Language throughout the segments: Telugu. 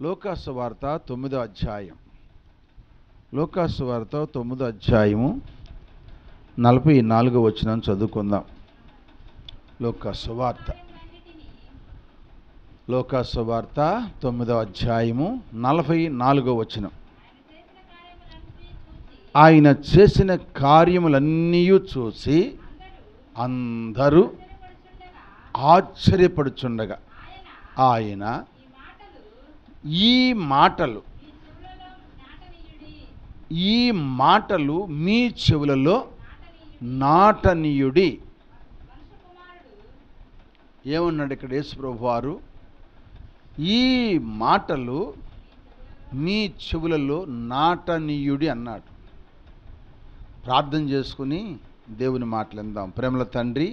లూకాసు వార్త 9వ అధ్యాయం. లూకాసు వార్త 9వ అధ్యాయము 44వ వచనం చదువుకుందాం. లూకాసు వార్త 9వ అధ్యాయము 44వ వచనం. ఆయన చేసిన కార్యములన్నీ చూసి అందరూ ఆశ్చర్యపడుచుండగా ఆయన ఈ మాటలు మీ చెవులలో నాటనీయుడి. ఏమన్నాడు ఇక్కడ యేసుప్రభు వారు? ఈ మాటలు మీ చెవులలో నాటనీయుడి అన్నాడు. ప్రార్థన చేసుకుని దేవుని మాటలు విందాం. ప్రేమల తండ్రి,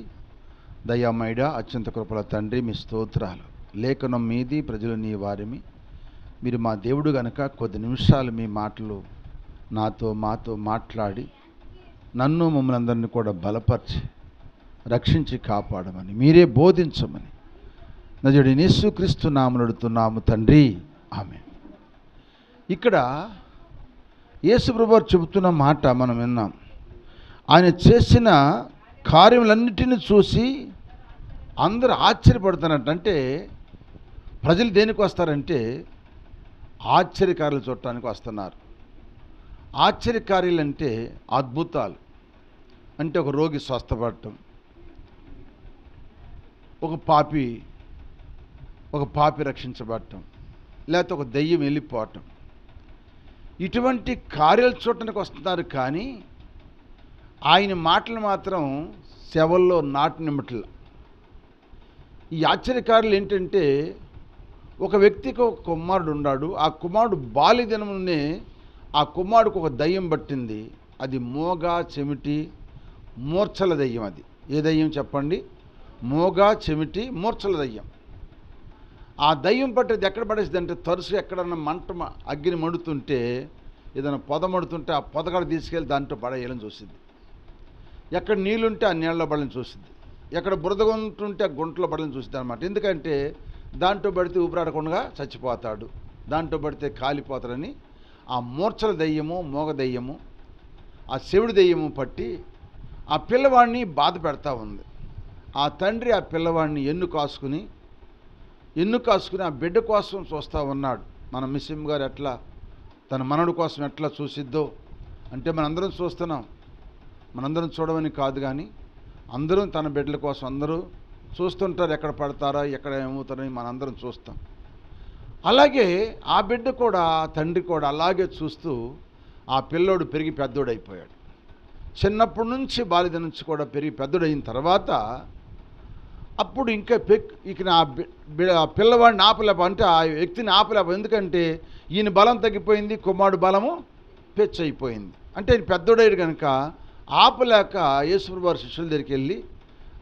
దయామయుడ, అత్యంత కృపల తండ్రి, మీ స్తోత్రాలు. లేఖనం మీది, ప్రజలు నీ వారిమి. మీరు మా దేవుడు గనక కొద్ది నిమిషాలు మీ మాటలు మాతో మాట్లాడి నన్ను మమ్మల్ని అందరినీ కూడా బలపరిచి రక్షించి కాపాడమని, మీరే బోధించమని నజరుడైన యేసుక్రీస్తు నామమున అడుగుతున్నాము తండ్రి, ఆమేన్. ఇక్కడ యేసుప్రభు వారు చెబుతున్న మాట మనం విన్నాం. ఆయన చేసిన కార్యములన్నిటిని చూసి అందరూ ఆశ్చర్యపడుతున్నట్టు. అంటే ప్రజలు దేనికి వస్తారంటే ఆశ్చర్యకార్యాలు చూడటానికి వస్తున్నారు. ఆశ్చర్యకార్యాలు అంటే అద్భుతాలు. అంటే ఒక రోగి స్వస్థపడటం, ఒక పాపి రక్షించబడటం, లేకపోతే ఒక దెయ్యం వెళ్ళిపోవటం, ఇటువంటి కార్యాలు చూడటానికి వస్తున్నారు. కానీ ఆయన మాటలు మాత్రం చెవుల్లో నాటినమట్ల. ఈ ఆశ్చర్యకారులు ఏంటంటే, ఒక వ్యక్తికి ఒక కుమారుడు ఉన్నాడు. ఆ కుమారుడు బాల్యదినమునే ఆ కుమారుడికి ఒక దయ్యం పట్టింది. అది మోగా చెమిటి మూర్ఛల దయ్యం. అది ఏ దయ్యం చెప్పండి? మోగా చెమిటి మూర్ఛల దయ్యం. ఆ దయ్యం పట్టేది ఎక్కడ పడేసింది అంటే, తరచు ఎక్కడన్నా అగ్గిని మండుతుంటే, ఏదైనా పొద మడుతుంటే ఆ పొదగడ తీసుకెళ్ళి దాంట్లో పడేయాలని చూసింది. ఎక్కడ నీళ్ళుంటే ఆ నీళ్ళలో పడాలని చూసింది. ఎక్కడ బురద ఉంటుంటే ఆ గుంటలో పడాలని చూసింది అనమాట. ఎందుకంటే దాంట్లో పడితే ఊపిరాడకుండా చచ్చిపోతాడు, దాంట్లో పడితే కాలిపోతాడని ఆ మూర్ఛల దయ్యము, మోగ దయ్యము, ఆ శివుడి దయ్యము పట్టి ఆ పిల్లవాడిని బాధ పెడతా ఉంది. ఆ తండ్రి ఆ పిల్లవాడిని ఎన్ను కాసుకుని ఆ బిడ్డ కోసం చూస్తూ ఉన్నాడు. మన మిస్సిమ్ గారు ఎట్లా తన మనవడి కోసం ఎట్లా చూసిద్దో అంటే మనందరం చూస్తున్నాం. మనందరం చూడమని కాదు, కానీ అందరూ తన బిడ్డల కోసం అందరూ చూస్తుంటారు. ఎక్కడ పడతారా, ఎక్కడ ఏమవుతారని మనందరం చూస్తాం. అలాగే ఆ బిడ్డ కూడా, తండ్రి కూడా అలాగే చూస్తూ ఆ పిల్లోడు పెరిగి పెద్దోడైపోయాడు. చిన్నప్పటి నుంచి బాల్యం నుంచి కూడా పెరిగి పెద్దోడైన తర్వాత అప్పుడు ఇంకా ఆ పిల్లవాడిని ఆపలేప, అంటే ఆ వ్యక్తిని ఆపలేప. ఎందుకంటే ఈయన బలం తగ్గిపోయింది, కుమారుడు బలము పెచ్చయిపోయింది. అంటే ఈయన పెద్దోడయ్యాడు కనుక ఆపలేక యేసుప్రభు వారి శిష్యుల దగ్గరికి వెళ్ళి,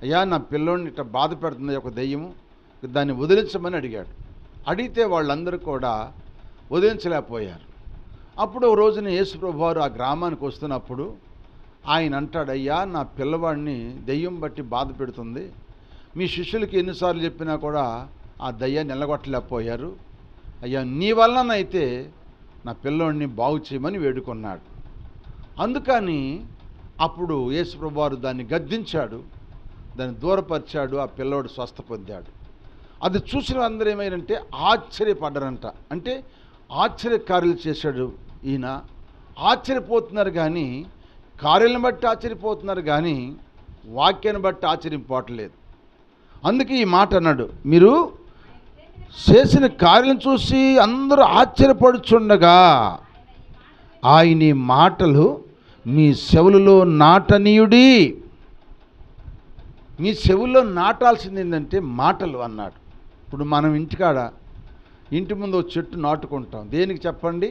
అయ్యా నా పిల్లోడిని ఇట్లా బాధ పెడుతుంది ఒక దెయ్యము, దాన్ని వదిలించమని అడిగాడు. అడిగితే వాళ్ళందరూ కూడా వదిలించలేకపోయారు. అప్పుడు ఒక రోజున యేసుప్రభు వారు ఆ గ్రామానికి వస్తున్నప్పుడు ఆయన అంటాడు, అయ్యా నా పిల్లవాడిని దెయ్యం బట్టి బాధ పెడుతుంది, మీ శిష్యులకి ఎన్నిసార్లు చెప్పినా కూడా ఆ దయ్యాన్ని నిలగొట్టలేకపోయారు. అయ్యా నీ వలనైతే నా పిల్లోడిని బాగు చేయమని వేడుకున్నాడు. అందుకని అప్పుడు యేసుప్రభు వారు దాన్ని గద్దించాడు, దాన్ని దూరపరిచాడు. ఆ పిల్లోడు స్వస్థ పొందాడు. అది చూసిన అందరూ ఏమైందంటే ఆశ్చర్యపడ్డారంట. అంటే ఆశ్చర్యకార్యాలు చేశాడు ఈయన. ఆశ్చర్యపోతున్నారు కానీ, కార్యాలను బట్టి ఆశ్చర్యపోతున్నారు కానీ వాక్యాన్ని బట్టి ఆశ్చర్యపోవట్లేదు. అందుకే ఈ మాట అన్నాడు, మీరు చేసిన కార్యాలను చూసి అందరూ ఆశ్చర్యపడుచుండగా ఆయన మాటలు మీ చెవులలో నాటనీయుడి. మీ చెవుల్లో నాటాల్సింది ఏంటంటే మాటలు అన్నాడు. ఇప్పుడు మనం ఇంటి ముందు ఒక చెట్టు నాటుకుంటాం. దేనికి చెప్పండి?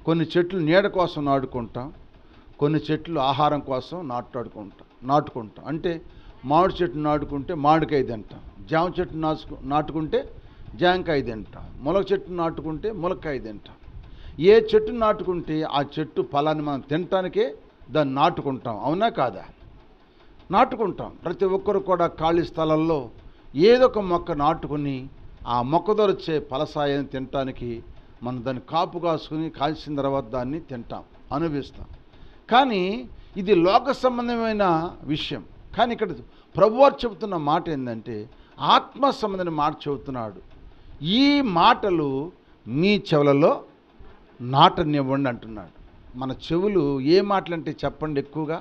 కొన్ని చెట్లు నీడ కోసం నాటుకుంటాం, కొన్ని చెట్లు ఆహారం కోసం నాటుకుంటాం. అంటే మామిడి చెట్టు నాటుకుంటే మామిడికాయ తింటాం, జామ చెట్టు నాటుకుంటే జామకాయ తింటాం, ములగ చెట్టు నాటుకుంటే ములక్కాయ తింటాం. ఏ చెట్టు నాటుకుంటే ఆ చెట్టు ఫలాన్ని మనం తినటానికే దాన్ని నాటుకుంటాం. అవునా కాదా? నాటుకుంటాం. ప్రతి ఒక్కరు కూడా ఖాళీ స్థలంలో ఏదో ఒక మొక్క నాటుకుని ఆ మొక్క ద్వారా వచ్చే ఫలసాయాన్ని తినటానికి మనం దాన్ని కాపు కాసుకుని కాల్చిన తర్వాత దాన్ని తింటాం, అనుభవిస్తాం. కానీ ఇది లోక సంబంధమైన విషయం. కానీ ఇక్కడ ప్రభువారు చెబుతున్న మాట ఏంటంటే ఆత్మ సంబంధమైన మాట చెబుతున్నాడు. ఈ మాటలు మీ చెవులలో నాటనివ్వండి అంటున్నాడు. మన చెవులు ఏ మాటలు అంటే చెప్పండి, ఎక్కువగా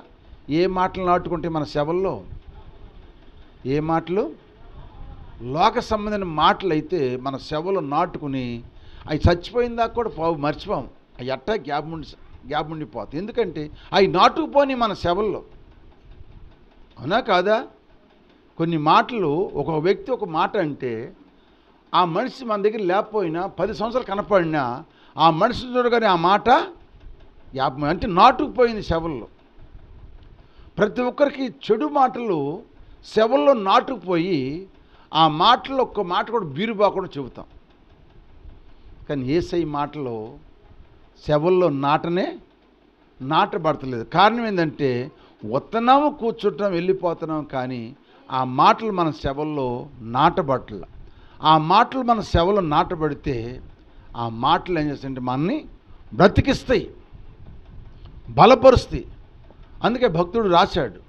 ఏ మాటలు నాటుకుంటే మన చెవుల్లో? ఏ మాటలు? లోక సంబంధమైన మాటలు అయితే మన చెవులు నాటుకుని అవి చచ్చిపోయిన దాకా కూడా మర్చిపోం. అవి అట్టా గ్యాప్ ఉండిపోతాయి. ఎందుకంటే అవి నాటుకుపోని మన చెవుల్లో. అవునా కాదా? కొన్ని మాటలు ఒక వ్యక్తి ఒక మాట అంటే ఆ మనిషి మన దగ్గర లేకపోయినా 10 సంవత్సరాలు కనపడినా ఆ మనిషి చూడగానే ఆ మాట అంటే నాటుకుపోయింది చెవుల్లో. ప్రతి ఒక్కరికి చెడు మాటలు చెవుల్లో నాటుకుపోయి ఆ మాటల్లో ఒక్క మాట కూడా బీరుబాకుండా చెబుతాం. కానీ యేసయ్య మాటలో చెవుల్లో నాటబడతలేదు. కారణం ఏంటంటే వస్తున్నాము, కూర్చుంటాం, వెళ్ళిపోతున్నాం, కానీ ఆ మాటలు మన చెవుల్లో నాటబడట్ల. ఆ మాటలు మన చెవుల్లో నాటబడితే ఆ మాటలు ఏం చేస్తాయంటే మనల్ని బ్రతికిస్తాయి, బలపరుస్తాయి. అందుకే భక్తుడు రాశాడు.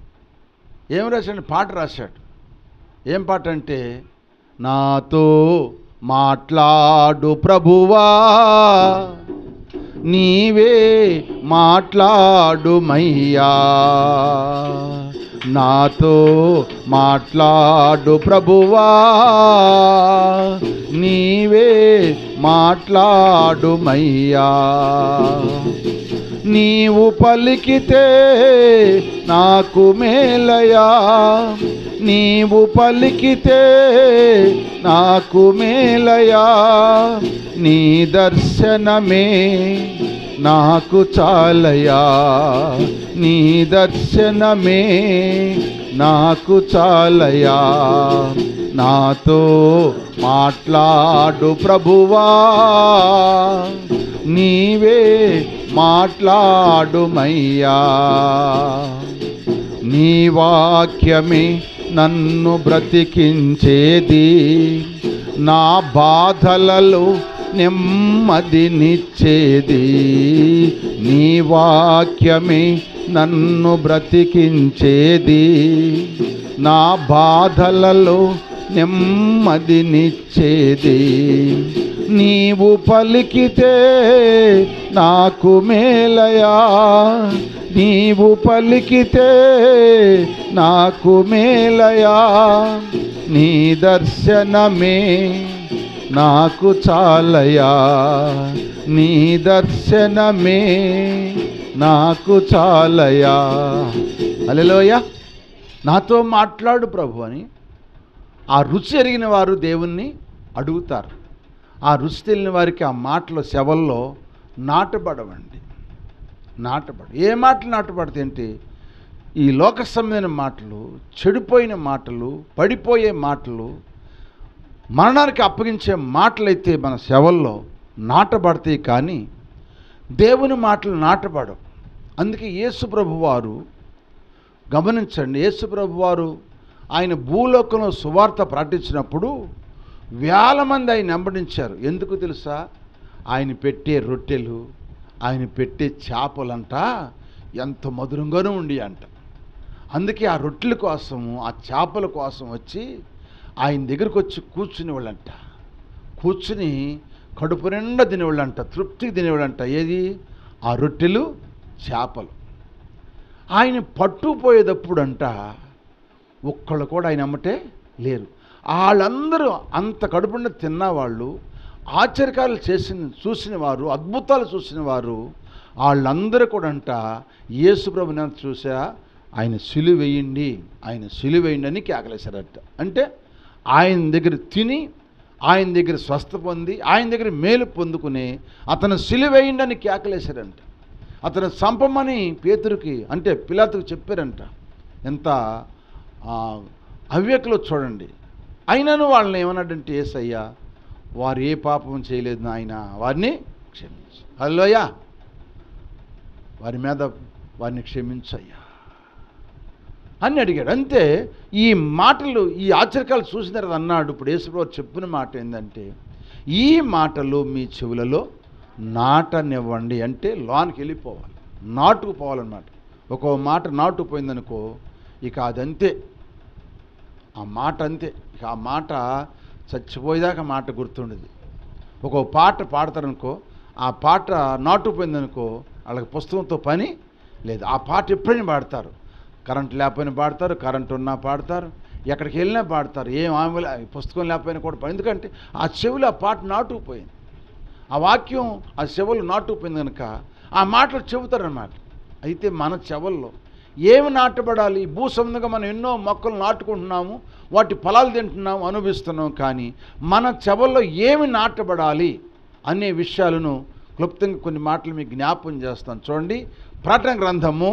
ఏం రాశాడు? పాట రాశాడు. ఏం పాట అంటే, నాతో మాట్లాడు ప్రభువా, నీవే మాట్లాడుమయ్యా, నాతో మాట్లాడు ప్రభువా, నీవే మాట్లాడుమయ్యా, నీవు పలికితే నాకు మేలయా, నీవు పలికితే నాకు మేలయా, నీ దర్శనమే నాకు చాలయా, నీ దర్శనమే నాకు చాలయా, నాతో మాట్లాడు ప్రభువా, నీవే మాట్లాడుమయ్యా, నీ వాక్యమే నన్ను బ్రతికించేది, నా బాధలలో నెమ్మదినిచ్చేది, నీ వాక్యమే నన్ను బ్రతికించేది, నా బాధలలో నెమ్మదినిచ్చేది, నీవు పలికితే నాకు మేలయా, నీవు పలికితే నాకు మేలయా, నీ దర్శనమే నాకు చాలయా, నీ దర్శనమే నాకు చాలయా. హల్లెలూయా. నాతో మాట్లాడు ప్రభు అని ఆ రుచి ఎరిగిన వారు దేవుణ్ణి అడుగుతారు. ఆ రుచి తెలియని వారికి ఆ మాటలు చెవుల్లో నాటబడవండి. ఏ మాటలు నాటబడతాయి అంటే ఈ లోక సంబంధమైన మాటలు, చెడిపోయిన మాటలు, పడిపోయే మాటలు, మరణానికి అప్పగించే మాటలైతే మన చెవుల్లో నాటబడతాయి. కానీ దేవుని మాటలు నాటబడవు. అందుకే యేసు ప్రభువారు గమనించండి, యేసు ప్రభువారు ఆయన భూలోకంలో సువార్త ప్రకటించినప్పుడు వేల మంది ఆయన వెంబడించారు. ఎందుకు తెలుసా? ఆయన పెట్టే రొట్టెలు, ఆయన పెట్టే చేపలంట ఎంత మధురంగానూ ఉండి అంట. అందుకే ఆ రొట్టెల కోసము, ఆ చేపల కోసం వచ్చి ఆయన దగ్గరకు వచ్చి కూర్చునేవాళ్ళంట. కూర్చుని కడుపు నిండా తినేవాళ్ళంట, తృప్తికి తినేవాళ్ళంట. ఏది? ఆ రొట్టెలు, చేపలు. ఆయన పట్టుకుపోయేటప్పుడంట ఒక్కళ్ళు కూడా ఆయన అమ్మటే లేరు. వాళ్ళందరూ అంత కడుపుండా తిన్నవాళ్ళు, ఆశ్చర్యకాలు చూసిన వారు, అద్భుతాలు చూసిన వారు, వాళ్ళందరూ కూడా అంట యేసు ప్రభుని చూసా, ఆయన సిలువ వేయండి, ఆయన సిలువ వేయండి అని కేకలేశారట. అంటే ఆయన దగ్గర తిని, ఆయన దగ్గర స్వస్థ పొంది, ఆయన దగ్గర మేలు పొందుకుని అతను సిలువ వేయండి అని కేకలేశారంట. అతను చంపమని పేతురుకి అంటే పిలాతుకు చెప్పారంట. ఎంత అవివేకులో చూడండి. అయినను వాళ్ళని ఏమన్నాడంటే, యేసయ్యా వారు ఏ పాపం చేయలేదు నాయన, వారిని క్షమించు. హల్లెలూయా. వారి మీద వారిని క్షమించయ్యా. అని అడిగాడు. అంతే. ఈ మాటలు, ఈ ఆశ్చర్యకాలు చూసిన తర్వాత అన్నాడు, ఇప్పుడు యేసుప్రభువు చెప్పిన మాట ఏంటంటే, ఈ మాటలు మీ చెవులలో నాటనివ్వండి. అంటే లోనికి వెళ్ళిపోవాలి, నాటుకుపోవాలన్నమాట. ఒక్కో మాట నాటుకుపోయిందనుకో ఇక అదంతే, ఆ మాట అంతే. ఇక ఆ మాట చచ్చిపోయేదాకా మాట గుర్తుండేది. ఒక్కో పాట పాడతారనుకో, ఆ పాట నాటుకుపోయిందనుకో వాళ్ళకి పుస్తకంతో పని లేదు. ఆ పాట ఎప్పుడైనా పాడతారు, కరెంట్ లేకపోయినా పాడతారు, కరెంట్ ఉన్నా పాడతారు, ఎక్కడికి వెళ్ళినా పాడతారు, ఏం ఆమె పుస్తకం లేకపోయినా కూడా. ఎందుకంటే ఆ చెవులు ఆ పాట నాటుకుపోయింది, ఆ వాక్యం ఆ చెవులు నాటుకుపోయింది కనుక ఆ మాటలు చెబుతారన్నమాట. అయితే మన చెవుల్లో ఏమి నాటబడాలి? భూసంబంధంగా మనం ఎన్నో మొక్కలు నాటుకుంటున్నాము, వాటి ఫలాలు తింటున్నాము, అనుభవిస్తున్నాం. కానీ మన చెవుల్లో ఏమి నాటబడాలి అనే విషయాలను క్లుప్తంగా కొన్ని మాటలు మీకు జ్ఞాపకం చేస్తాను. చూడండి, ప్రకటన గ్రంథము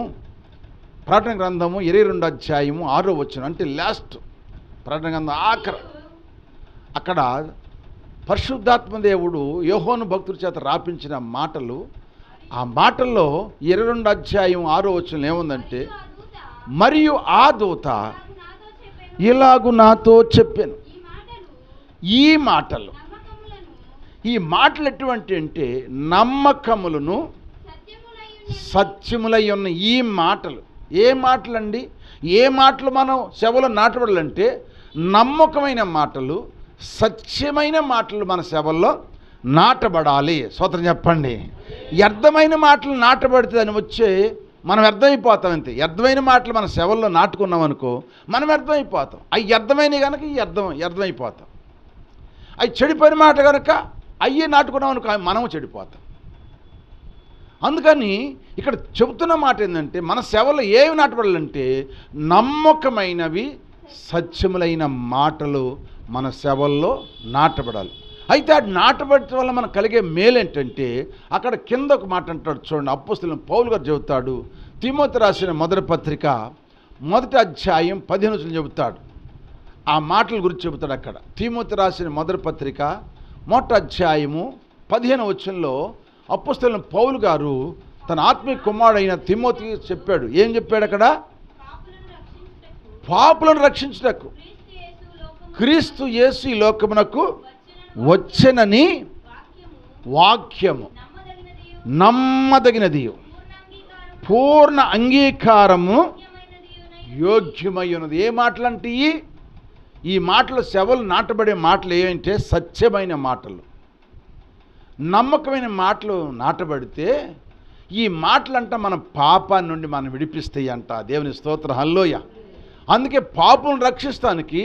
22 అధ్యాయము 6వ వచనం, అంటే లాస్ట్ ప్రకటన గ్రంథం ఆఖరి. అక్కడ పరిశుద్ధాత్మ దేవుడు యోహోను భక్తుడి చేత రాపించిన మాటలు. ఆ మాటల్లో 22 అధ్యాయం 6వ వచనం ఏముందంటే, మరియు ఆ దూత ఇలాగు నాతో చెప్పాను. ఈ మాటలు ఎటువంటి అంటే నమ్మకములను సత్యములై ఉన్న ఈ మాటలు. ఏ మాటలండి? ఏ మాటలు మనం చెవులో నాటబడాలంటే నమ్మకమైన మాటలు, సత్యమైన మాటలు మన చెవుల్లో నాటబడాలి. స్తోత్రం చెప్పండి. వ్యర్థమైన మాటలు నాటబడితే అని వచ్చే మనం వ్యర్థమైపోతాం. అంతే. వ్యర్థమైన మాటలు మన చెవుల్లో నాటుకున్నాం అనుకో మనం వ్యర్థమైపోతాం. అవి వ్యర్థమైనవి కనుక వ్యర్థమైపోతాం. అవి చెడిపోయిన మాట కనుక అయ్యే నాటుకున్నాం అనుకో మనము చెడిపోతాం. అందుకని ఇక్కడ చెబుతున్న మాట ఏంటంటే, మన సేవలో ఏమి నాటబడాలంటే నమ్మకమైనవి, సత్యములైన మాటలు మన సేవల్లో నాటబడాలి. అయితే అది నాటబడటం వల్ల మనకు కలిగే మేలు ఏంటంటే, అక్కడ కింద ఒక మాట అంటాడు చూడండి. అపోస్తలుడైన పౌలు గారు చెబుతాడు, తిమోతి రాసిన మొదటి పత్రిక 1వ అధ్యాయం 15వ వచనం చెబుతాడు. ఆ మాటల గురించి చెబుతాడు అక్కడ. తిమోతి రాసిన మొదటి పత్రిక 1వ అధ్యాయము 15వ వచనంలో అపోస్తలుడైన పౌలు గారు తన ఆత్మీయ కుమారుడైన తిమోతికి చెప్పాడు. ఏం చెప్పాడు అక్కడ? పాపులను రక్షించుటకు క్రీస్తు యేసు ఈ లోకమునకు వచ్చెనని వాక్యము నమ్మదగినది, పూర్ణ అంగీకారము యోగ్యమై ఉన్నది. ఏ మాటలంటే ఈ మాటలు చెవులు నాటబడే మాటలు ఏమంటే సత్యమైన మాటలు, నమ్మకమైన మాటలు నాటబడితే ఈ మాటలంట మన పాపాన్ని నుండి మనం విడిపిస్తాయి అంట. దేవుని స్తోత్రం, హల్లెలూయ. అందుకే పాపులను రక్షిస్తానికి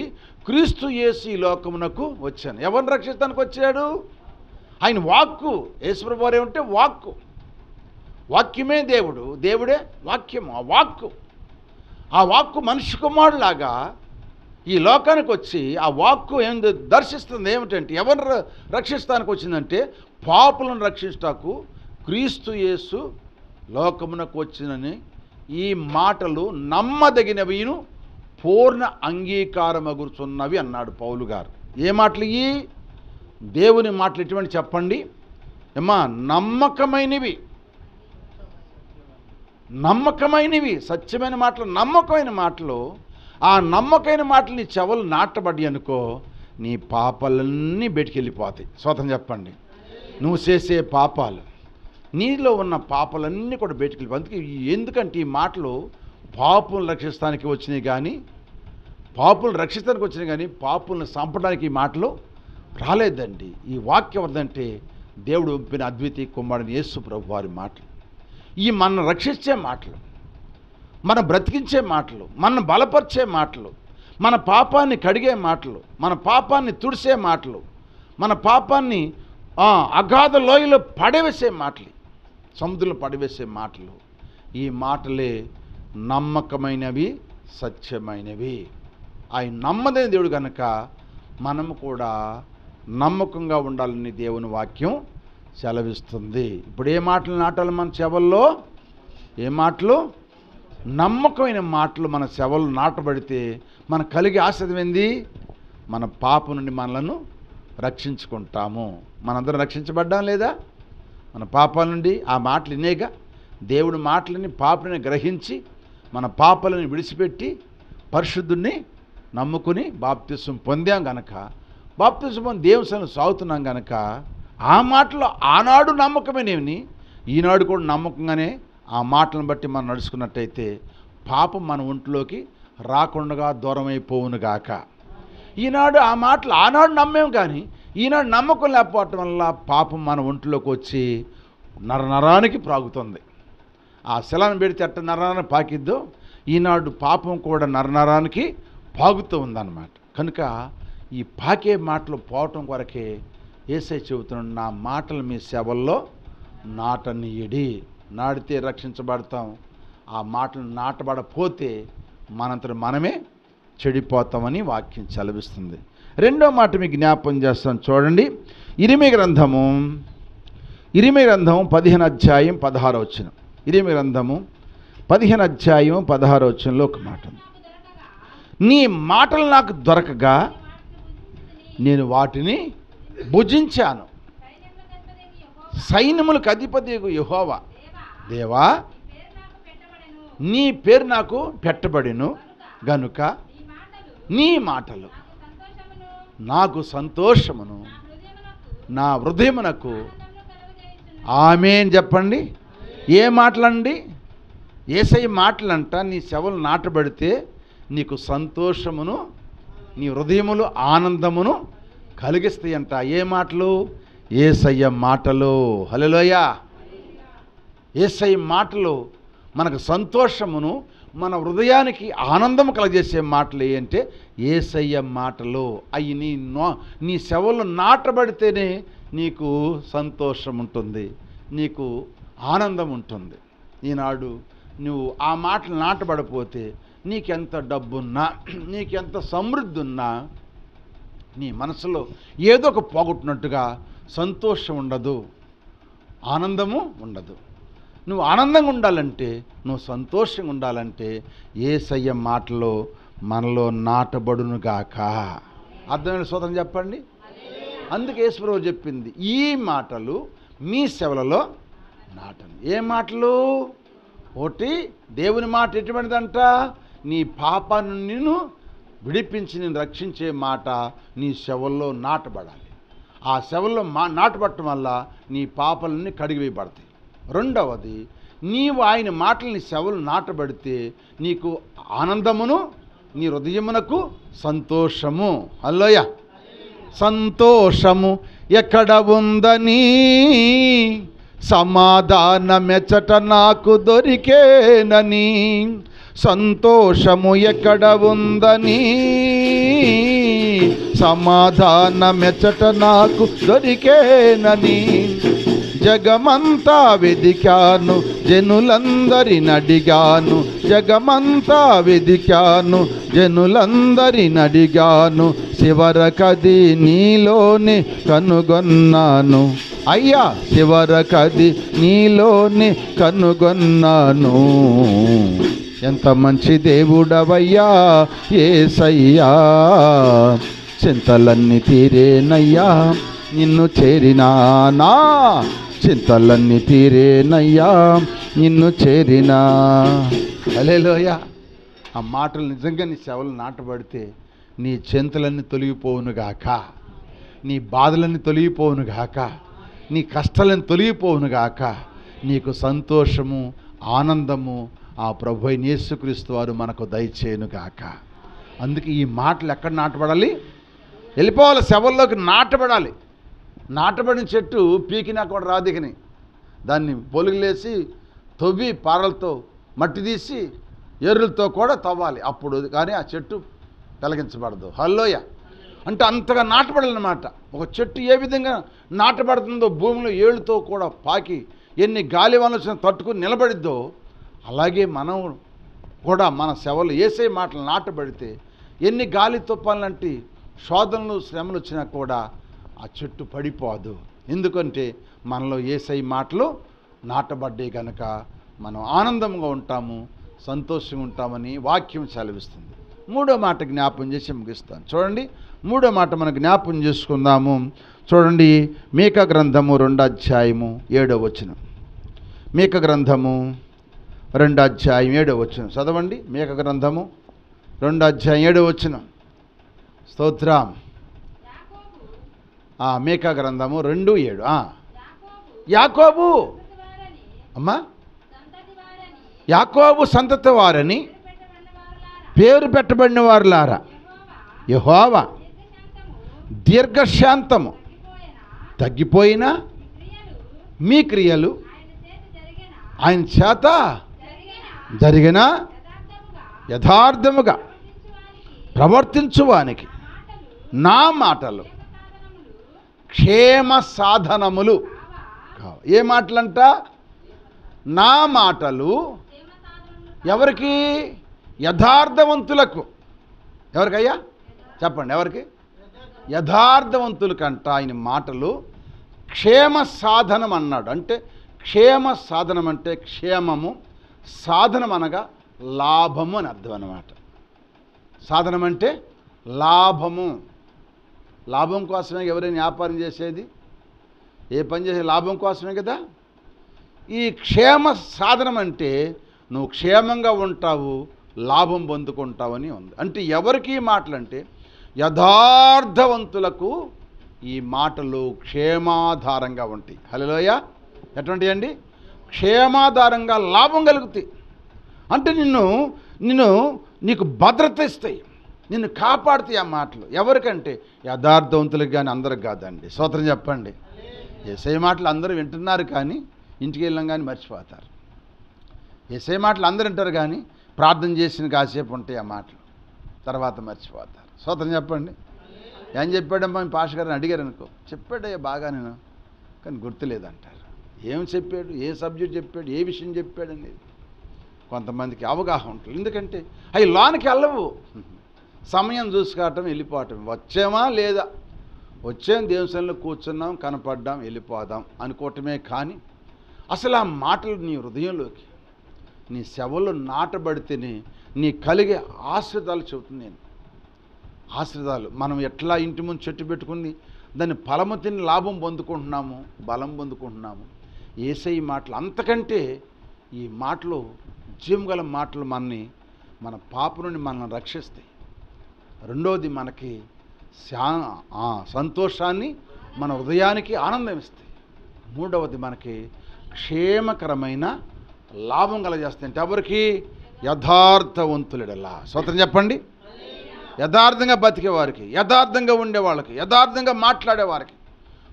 క్రీస్తు యేసు ఈ లోకమునకు వచ్చాను. ఎవరిని రక్షిస్తానికి వచ్చాడు? ఆయన వాక్కు. యేసుప్రభువు వారు ఏమంటే వాక్కు, వాక్యమే దేవుడు, దేవుడే వాక్యము. ఆ వాక్కు మనిషి కుమారులాగా ఈ లోకానికి వచ్చి ఆ వాక్కు ఏం దర్శిస్తుంది ఏమిటంటే, ఎవరిని రక్షిస్తానికి వచ్చిందంటే పాపులను రక్షించటాకు క్రీస్తు యేసు లోకమునకు వచ్చినని ఈ మాటలు నమ్మదగినవిను పూర్ణ అంగీకారమగుచున్నవి అన్నాడు పౌలు గారు. ఏ మాటలు? ఈ దేవుని మాటలు ఎటువంటి చెప్పండి ఏమ్మా? నమ్మకమైనవి, సత్యమైన మాటలు, నమ్మకమైన మాటలు. ఆ నమ్మకమైన మాటలు నీ చెవులు నాటబడి అనుకో నీ పాపాలన్నీ బయటికెళ్ళిపోతాయి. స్తోత్రం చెప్పండి. నువ్వు చేసే పాపాలు, నీలో ఉన్న పాపాలన్నీ కూడా బయటికెళ్ళిపోతాయి. అందుకే ఎందుకంటే ఈ మాటలు పాపులను రక్షిస్తానికి వచ్చినాయి కానీ పాపులను చంపడానికి ఈ మాటలు రాలేదండి. ఈ వాక్యం వద్దంటే దేవుడు పంపిన అద్వితీయ కుమారుని యేసు ప్రభు వారి మాటలు. ఈ మనల్ని రక్షించే మాటలు, మన బ్రతికించే మాటలు, మన బలపరిచే మాటలు, మన పాపాన్ని కడిగే మాటలు, మన పాపాన్ని తుడిసే మాటలు, మన పాపాన్ని అగాధ లోయలో పడవేసే మాటలు, సముద్రంలో పడవేసే మాటలు. ఈ మాటలే నమ్మకమైనవి, సత్యమైనవి. ఆయన నమ్మదైన దేవుడు కనుక మనము కూడా నమ్మకంగా ఉండాలని దేవుని వాక్యం సెలవిస్తుంది. ఇప్పుడు ఏ మాటలు నాటాలి మన చెవుల్లో? ఏ మాటలు? నమ్మకమైన మాటలు మన చెవులు నాటబడితే మనకు కలిగే ఆశీర్వాదం మన పాపం నుండి మనలను రక్షించుకుంటాము. మనందరం రక్షించబడ్డాం లేదా? మన పాపాల నుండి ఆ మాటలు వినేగా దేవుడి మాటలని పాపని గ్రహించి మన పాపాలను విడిచిపెట్టి పరిశుద్ధుడిని నమ్ముకుని బాప్తిసం పొందాం గనక, బాప్తిసం పొంది దేవుని సన్నిధిలో సాగుతున్నాం గనక ఆ మాటలో ఆనాడు నమ్మకమేనేమి ఈనాడు కూడా నమ్మకంగానే ఆ మాటలను బట్టి మనం నడుచుకున్నట్టయితే పాపం మన ఒంట్లోకి రాకుండా దూరం అయిపోవునుగాక. ఈనాడు ఆ మాటలు ఆనాడు నమ్మేం, కానీ ఈనాడు నమ్మకం లేకపోవటం వల్ల పాపం మన ఒంట్లోకి వచ్చి నరనరానికి ప్రాగుతుంది. ఆ శిలను పెడితే అట్ట నరనరాన్ని పాకిద్దో ఈనాడు పాపం కూడా నరనరానికి పాగుతూ ఉందన్నమాట. కనుక ఈ పాకే మాటలు పోవటం కొరకే యేసయ్య చెబుతున్నాడు, నా మాటలు మీ సేవల్లో నాటనీయడి. నాటితే రక్షించబడతాం, ఆ మాటలు నాటబడపోతే మనంతట మనమే చెడిపోతామని వాక్యం చదివిస్తుంది. రెండో మాట మీకు జ్ఞాపకం చేస్తాను చూడండి. ఇరిమీ గ్రంథము 15 అధ్యాయం 16 వచనం. ఇరిమీ గ్రంథము 15 అధ్యాయం 16 వచనంలో ఒక మాట, నీ మాటలు నాకు దొరకగా నేను వాటిని భుజించాను. సైన్యములకు అధిపతియగు యెహోవా దేవా, నీ పేరు నాకు పెట్టబడెను గనుక నీ మాటలు నాకు సంతోషమును నా హృదయమునకు. ఆమేన్ చెప్పండి. ఏ మాటలండి? యేసయ్య మాటలంట నీ చెవులు నాటబడితే నీకు సంతోషమును నీ హృదయములు ఆనందమును కలిగిస్తాయంట. ఏ మాటలు? యేసయ్య మాటలు. హల్లెలూయా. యేసయ్య మాటలు మనకు సంతోషమును మన హృదయానికి ఆనందము కలగజేసే మాటలు ఏంటంటే యేసయ్య మాటలు. అవి నీ చెవులు నాటబడితేనే నీకు సంతోషం ఉంటుంది, నీకు ఆనందం ఉంటుంది. ఈనాడు నువ్వు ఆ మాటలు నాటబడిపోతే నీకెంత డబ్బున్నా, నీకెంత సమృద్ధి ఉన్నా నీ మనసులో ఏదో ఒక పోగొట్టినట్టుగా సంతోషం ఉండదు, ఆనందము ఉండదు. నువ్వు ఆనందంగా ఉండాలంటే, నువ్వు సంతోషంగా ఉండాలంటే యేసయ్య మాటలో మనలో నాటబడునుగాక. అర్థమైన సోదరం చెప్పండి. అందుకే యేసుప్రభువు చెప్పింది, ఈ మాటలు మీ చెవులలో నాటండి. ఏ మాటలు? ఒకటి దేవుని మాట ఎటువంటిదంట? నీ పాపాన్ని నిన్ను విడిపించి నేను రక్షించే మాట నీ చెవుల్లో నాటబడాలి. ఆ చెవుల్లో నాటబడటం వల్ల నీ పాపాలన్నీ కడిగివేయబడతాయి. రెండవది, నీవు ఆయన మాటలు నీ చెవులు నాటబడితే నీకు ఆనందమును నీ హృదయమునకు సంతోషము. హల్లెలూయా. సంతోషము ఎక్కడ ఉందని సమాధానమెచ్చట నాకు దొరికేనని, సంతోషము ఎక్కడ ఉందని సమాధానమెచ్చట నాకు దొరికేనని, జగమంతా వెదికాను జనులందరినడిగాను, జగమంతా వెదికాను జనులందరినడిగాను, చివరకది నీలోనే కనుగొన్నాను. అయ్యా చివరకది నీలోనే కనుగొన్నాను. ఎంత మంచి దేవుడవయ్యా యేసయ్యా, చింతలన్నీ తీరేనయ్యా నిన్ను చేరినానా, చింతలన్నీ తీరేనయ్యా నిన్ను చేరినా. హల్లెలూయా. ఆ మాటలు నిజంగా నీ చెవులు నాటబడితే నీ చింతలన్నీ తొలగిపోవునుగాక, నీ బాధలన్నీ తొలగిపోవునుగాక, నీ కష్టాలను తొలగిపోవునుగాక, నీకు సంతోషము ఆనందము ఆ ప్రభు అయిన యేసుక్రీస్తు వారు మనకు దయచేయునుగాక. అందుకే ఈ మాటలు ఎక్కడ నాటబడాలి? వెళ్ళిపోవాలి, శవల్లోకి నాటబడాలి. నాటబడిన చెట్టు పీకినా కూడా రాదిగని దాన్ని పొలుగులేసి తవ్వి పారలతో మట్టి తీసి ఎర్రులతో కూడా తవ్వాలి, అప్పుడు కానీ ఆ చెట్టు పెలగించబడదు. హల్లెలూయా. అంటే అంతగా నాటబడాలన్నమాట. ఒక చెట్టు ఏ విధంగా నాటబడుతుందో భూమిలో ఏళ్ళతో కూడా పాకి ఎన్ని గాలి వలన తట్టుకుని నిలబడిద్దో, అలాగే మనం కూడా మన సేవలు యేసయ్య మాటలు నాటబడితే ఎన్ని గాలి తుఫాన్లాంటి శోధనలు శ్రమలు వచ్చినా కూడా ఆ చెట్టు పడిపోదు. ఎందుకంటే మనలో యేసయ్య మాటలు నాటబడ్డాయి కనుక మనం ఆనందంగా ఉంటాము, సంతోషంగా ఉంటామని వాక్యం సెలవిస్తుంది. మూడో మాట జ్ఞాపం చేసి ముగిస్తాను. చూడండి, మూడో మాట మనం జ్ఞాపం చేసుకుందాము. చూడండి, మీకా గ్రంథము 2వ అధ్యాయము 7వ వచనం. మీకా గ్రంథము 2వ అధ్యాయం 7వ వచనం చదవండి. మీకా గ్రంథము 2:7 స్తోత్రం. మీకా గ్రంథము 2:7. యాకోబు అమ్మా, యాకోబు సంతతి వారని పేరు పెట్టబడిన వారులారా, యెహోవా దీర్ఘశాంతము తగ్గిపోయినా మీ క్రియలు ఆయన చేత జరిగిన యథార్థముగా ప్రవర్తించువానికి నా మాటలు క్షేమ సాధనములు. ఏ మాటలంట? నా మాటలు ఎవరికి? యథార్థవంతులకు. ఎవరికయ్యా చెప్పండి, ఎవరికి? యథార్థవంతులకంట ఆయన మాటలు క్షేమ సాధనం అన్నాడు. అంటే క్షేమ సాధనం అంటే క్షేమము, సాధనం అనగా లాభము అని అర్థం అన్నమాట. సాధనం అంటే లాభము. లాభం కోసమే ఎవరైనా వ్యాపారం చేసేది, ఏ పని చేసే లాభం కోసమే కదా. ఈ క్షేమ సాధనం అంటే నువ్వు క్షేమంగా ఉంటావు, లాభం పొందుకుంటావని ఉంది. అంటే ఎవరికి మాటలంటే యథార్థవంతులకు ఈ మాటలు క్షేమాధారంగా ఉంటాయి. హల్లెలూయా. ఎటువంటి అండి? క్షేమాధారంగా లాభం కలుగుతాయి. అంటే నీకు భద్రత ఇస్తాయి, నిన్ను కాపాడుతాయి ఆ మాటలు. ఎవరికంటే యథార్థవంతులకు, కానీ అందరికి కాదండి. స్తోత్రం చెప్పండి. యేసయ్య మాటలు అందరూ వింటున్నారు కానీ ఇంటికి వెళ్ళాం కానీ మర్చిపోతారు. యేసయ్య మాటలు అందరూ వింటారు కానీ ప్రార్థన చేసిన కాసేపు ఉంటాయి ఆ మాటలు, తర్వాత మర్చిపోతారు. స్తోత్రం చెప్పండి. ఏం చెప్పాడమ్మా మీ పాస్టర్ గారిని అడిగారు అనుకో, చెప్పాడయ్యా బాగా నేను, కానీ గుర్తులేదంటారు. ఏం చెప్పాడు, ఏ సబ్జెక్ట్ చెప్పాడు, ఏ విషయం చెప్పాడు అనేది కొంతమందికి అవగాహన ఉంటుంది. ఎందుకంటే అవి లోనికి వెళ్ళవు. సమయం చూసుకోవటం, వెళ్ళిపోవటం. వచ్చామా లేదా, వచ్చాం దేవునిలో కూర్చున్నాం, కనపడ్డాం, వెళ్ళిపోదాం అనుకోవటమే కానీ అసలు ఆ మాటలు నీ హృదయంలోకి, నీ శవలో నాటబడితేనే నీ కలిగే ఆశ్రితాలు చెబుతుంది. నేను ఆశ్రితాలు మనం ఎట్లా ఇంటి ముందు చెట్టు పెట్టుకుని దాన్ని ఫలము తిని లాభం పొందుకుంటున్నాము, బలం పొందుకుంటున్నాము. యేసయ్య మాటలు అంతకంటే ఈ మాటలు, జీవం గల మాటలు మన పాప నుండి మనల్ని రక్షిస్తాయి. రెండవది మనకి సంతోషాన్ని, మన హృదయానికి ఆనందం ఇస్తాయి. మూడవది మనకి క్షేమకరమైన లాభం కలగజేస్తాయి. అంటే ఎవరికి? యథార్థవంతులెడల. స్తోత్రం చెప్పండి. యథార్థంగా బతికేవారికి, యథార్థంగా ఉండేవాళ్ళకి, యథార్థంగా మాట్లాడేవారికి,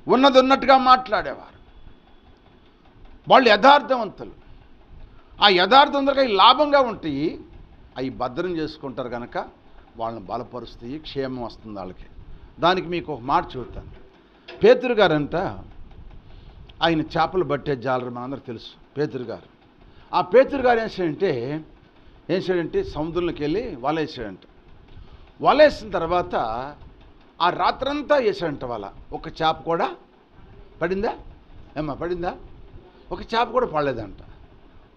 ఉన్నది ఉన్నట్టుగా మాట్లాడేవారు, వాళ్ళు యథార్థవంతులు. ఆ యథార్థవంతులుగా ఈ లాభంగా ఉంటాయి. అవి భద్రం చేసుకుంటారు కనుక వాళ్ళని బలపరుస్తాయి, క్షేమం వస్తుంది వాళ్ళకి. దానికి మీకు ఒక మాట చెబుతాను. పేతురు గారంట, ఆయన చేపలు పట్టే జాలరు, మనందరూ తెలుసు పేతురు గారు. ఆ పేతురు గారు ఏం చేశాడంటే సముద్రంలోకి వెళ్ళి వల వేసాడంట. వల వేసిన తర్వాత ఆ రాత్రంతా వేసాడంట వల. ఒక చేప కూడా పడిందా? ఏమ్మా పడిందా? ఒక చేప కూడా పడలేదంట.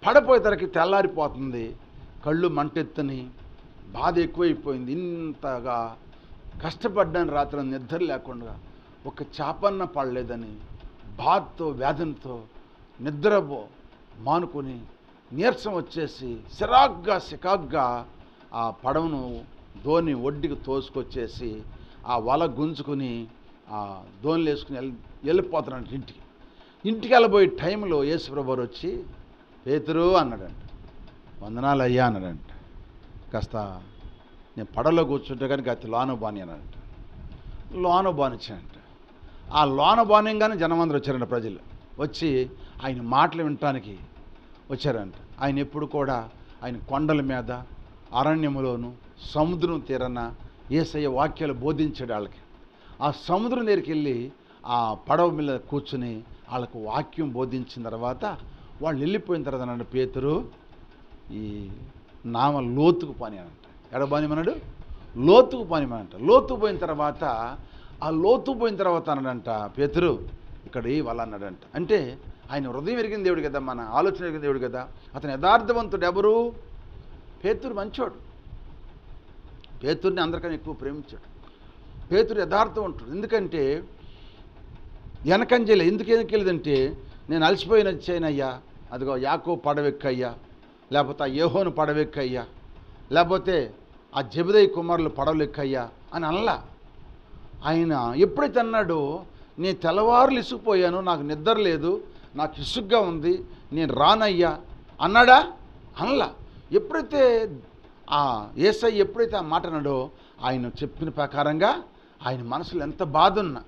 పడపోయేసరికి తెల్లారిపోతుంది, కళ్ళు మంటెత్తని, బాధ ఎక్కువైపోయింది. ఇంతగా కష్టపడ్డాను రాత్రి నిద్ర లేకుండా, ఒక చేపన్న పడలేదని బాధతో, వేదనతో నిద్ర మానుకొని నీరసం వచ్చేసి సికాగ్గా ఆ పడవను ధోని ఒడ్డుకి తోసుకొచ్చేసి ఆ వల గుంజుకుని ఆ ధోనిలు వేసుకుని వెళ్ళిపోతున్నాడు ఇంటికి. ఇంటికి వెళ్ళబోయే టైంలో యేసుప్రభువు వచ్చి పేతురు అన్నాడంట. వందనాలు అయ్యా అన్నాడంట. కాస్త నేను పడవలో కూర్చుంటే కానీ గతి లోన బాని అన్నాడంట. లోన బానిచ్చాడంట. ఆ లోన బానియంగానే జనమందరూ వచ్చారంట. ప్రజలు వచ్చి ఆయన మాటలు వినటానికి వచ్చారంట. ఆయన ఎప్పుడు కూడా ఆయన కొండల మీద, అరణ్యములోను, సముద్రం తీరన యేసయ్య వాక్యాలు బోధించాడు వాళ్ళకి. ఆ సముద్రం దగ్గరికి వెళ్ళి ఆ పడవ మీద కూర్చుని వాళ్ళకు వాక్యం బోధించిన తర్వాత వాళ్ళు వెళ్ళిపోయిన తర్వాత అన్నాడు పేతురు, ఈ నామ లోతుకు పని అనంట. ఎడబానిమన్నాడు? లోతుకు పనిమనంట. లోతు పోయిన తర్వాత అన్నాడంట పేతురు, ఇక్కడ వాళ్ళ అన్నాడంట. అంటే ఆయన హృదయం ఎరిగిన దేవుడు కదా, మన ఆలోచన ఎరిగిన దేవుడు కదా. అతను యథార్థవంతుడు. ఎవరు? పేతురు మంచోడు. పేతుర్ని అందరికన్నా ఎక్కువ ప్రేమించాడు. పేతురు యథార్థవంతుడు. ఎందుకంటే వెనకంజలే. ఎందుకు వెనకెళ్ళదంటే, నేను అలసిపోయిన వచ్చానయ్యా, అదిగో యాకోబు పడవెక్కయ్యా, లేకపోతే ఆ యోహోను పడవెక్కయ్యా, లేకపోతే ఆ జెబెదయి కుమారులు పడవలు ఎక్కయ్యా అని అనలా. ఆయన ఎప్పుడైతే అన్నాడో, నేను తెల్లవారులు ఇసుకుపోయాను, నాకు నిద్ర లేదు, నాకు ఇసుగ్గా ఉంది, నేను రానయ్యా అన్నాడా? అనలా. ఎప్పుడైతే ఆ యేసయ్య ఎప్పుడైతే ఆ మాట అన్నాడో, ఆయన చెప్పిన ప్రకారంగా ఆయన మనసులో ఎంత బాధ ఉన్నా,